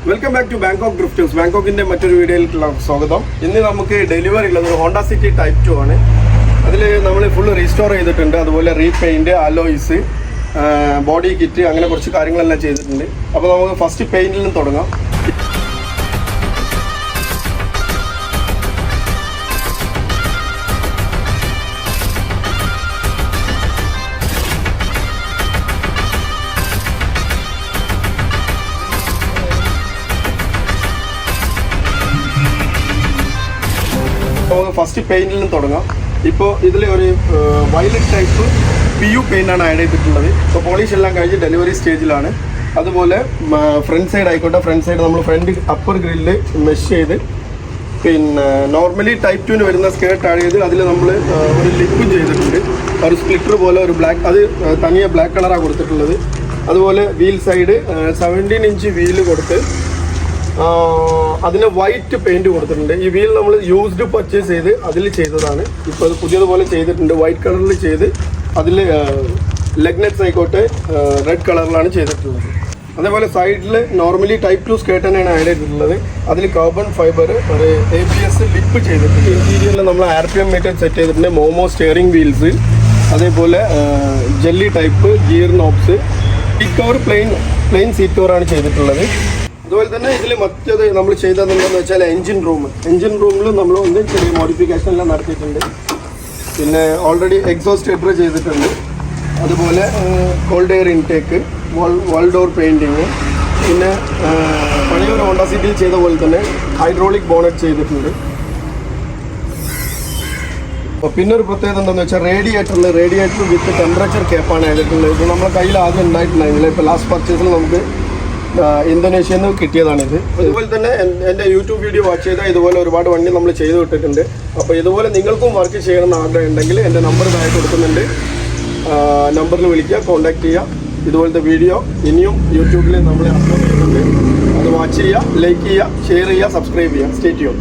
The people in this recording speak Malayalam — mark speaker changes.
Speaker 1: Welcome back to Bangkok drifters. ബാങ്കോക്കിൻ്റെ മറ്റൊരു വീഡിയോയിലേക്കുള്ള സ്വാഗതം. ഇന്ന് നമുക്ക് ഡെലിവറി ഉള്ളത് ഒരു ഹോണ്ട സിറ്റി ടൈപ്പ് 2 ആണ്. അതിൽ നമ്മൾ ഫുൾ റീസ്റ്റോർ ചെയ്തിട്ടുണ്ട്. അതുപോലെ റീപെയിൻറ്റ്, അലോയ്സ്, ബോഡി കിറ്റ്, അങ്ങനെ കുറച്ച് കാര്യങ്ങളെല്ലാം ചെയ്തിട്ടുണ്ട്. അപ്പോൾ നമുക്ക് ഫസ്റ്റ് പെയിൻറ്റിൽ നിന്ന് തുടങ്ങാം. ഫസ്റ്റ് പെയിൻറ്റിൽ നിന്ന് തുടങ്ങാം. ഇപ്പോൾ ഇതിൽ ഒരു വയലറ്റ് ടൈപ്പ് PU പെയിൻ്റാണ് ആഡ് ചെയ്തിട്ടുള്ളത്. ഇപ്പോൾ പോളിഷ് എല്ലാം കഴിഞ്ഞ് ഡെലിവറി സ്റ്റേജിലാണ്. അതുപോലെ ഫ്രണ്ട് സൈഡ് ആയിക്കോട്ടെ, ഫ്രണ്ട് സൈഡ് നമ്മൾ ഫ്രണ്ട് അപ്പർ ഗ്രില്ല് മെഷ് ചെയ്ത്, പിന്നെ നോർമലി ടൈപ്പ് 2 വരുന്ന സ്കേർട്ട് ആഡ് ചെയ്ത് അതിൽ നമ്മൾ ഒരു ലിപ്പും ചെയ്തിട്ടുണ്ട്. ഒരു സ്പ്ലിറ്റർ പോലെ ഒരു ബ്ലാക്ക്, അത് തനിയെ ബ്ലാക്ക് കളറാണ് കൊടുത്തിട്ടുള്ളത്. അതുപോലെ വീൽ സൈഡ് 17 ഇഞ്ച് വീല് കൊടുത്ത് അതിന് വൈറ്റ് പെയിൻറ്റ് കൊടുത്തിട്ടുണ്ട്. ഈ വീൽ നമ്മൾ യൂസ്ഡ് പർച്ചേസ് ചെയ്ത് അതിൽ ചെയ്തതാണ്. ഇപ്പോൾ അത് പുതിയതുപോലെ ചെയ്തിട്ടുണ്ട്, വൈറ്റ് കളറിൽ ചെയ്ത് അതിൽ ലെഗ് നെറ്റ്സ് ആയിക്കോട്ടെ റെഡ് കളറിലാണ് ചെയ്തിട്ടുള്ളത്. അതേപോലെ സൈഡിൽ നോർമലി ടൈപ്പ് 2 സ്കേർട്ട് തന്നെയാണ് ആഡ് ചെയ്തിട്ടുള്ളത്. അതിൽ കാർബൺ ഫൈബർ ഒരു ABS ലിപ്പ് ചെയ്തിട്ടുണ്ട്. ഇൻറ്റീരിയറിൽ നമ്മൾ RPM മീറ്റർ സെറ്റ് ചെയ്തിട്ടുണ്ട്. മോമോ സ്റ്റിയറിംഗ് വീൽസ്, അതേപോലെ jelly type gear knobs, seat cover plain seat കവറാണ് ചെയ്തിട്ടുള്ളത്. അതുപോലെ തന്നെ ഇതിൽ മറ്റേത് നമ്മൾ ചെയ്തതെന്താണെന്ന് വെച്ചാൽ എൻജിൻ റൂമിൽ നമ്മൾ ഒന്ന് ചെറിയ മോഡിഫിക്കേഷൻ എല്ലാം നടത്തിയിട്ടുണ്ട്. പിന്നെ ഓൾറെഡി എക്സോസ്റ്റ് ഹെഡർ ചെയ്തിട്ടുണ്ട്. അതുപോലെ കോൾഡ് എയർ ഇൻടേക്ക്, വാൾ ഡോർ പെയിൻറ്റിങ്, പിന്നെ പഴയൊരു ഹോണ്ട സിറ്റിയിൽ ചെയ്ത പോലെ തന്നെ ഹൈഡ്രോളിക് ബോണറ്റ് ചെയ്തിട്ടുണ്ട്. പിന്നെ ഒരു പ്രത്യേകത എന്താണെന്ന് വെച്ചാൽ റേഡിയേറ്റർ വിത്ത് ടെമ്പറേച്ചർ ക്യാപ്പാണ് ചെയ്തിട്ടുള്ളത്. ഇത് നമ്മുടെ കയ്യിൽ ആദ്യം ഉണ്ടായിട്ടുണ്ടായിരുന്നില്ല. ഇപ്പോൾ ലാസ്റ്റ് പർച്ചേസിൽ നമുക്ക് ഇന്തോനേഷ്യയിൽ നിന്ന് കിട്ടിയതാണിത്. അതുപോലെ തന്നെ എൻ്റെ യൂട്യൂബ് വീഡിയോ വാച്ച് ചെയ്താൽ ഇതുപോലെ ഒരുപാട് വണ്ടി നമ്മൾ ചെയ്ത് വിട്ടിട്ടുണ്ട്. അപ്പോൾ ഇതുപോലെ നിങ്ങൾക്കും വർക്ക് ചെയ്യണമെന്ന് ആഗ്രഹം ഉണ്ടെങ്കിൽ എൻ്റെ നമ്പർ താഴെ കൊടുക്കുന്നുണ്ട്. നമ്പറിൽ വിളിക്കുക, കോൺടാക്ട് ചെയ്യുക. ഇതുപോലത്തെ വീഡിയോ ഇനിയും യൂട്യൂബിൽ നമ്മൾ അപ്ലോഡ് ചെയ്യുന്നുണ്ട്. അത് വാച്ച് ചെയ്യുക, ലൈക്ക് ചെയ്യുക, ഷെയർ ചെയ്യുക, സബ്സ്ക്രൈബ് ചെയ്യുക. Stay tune.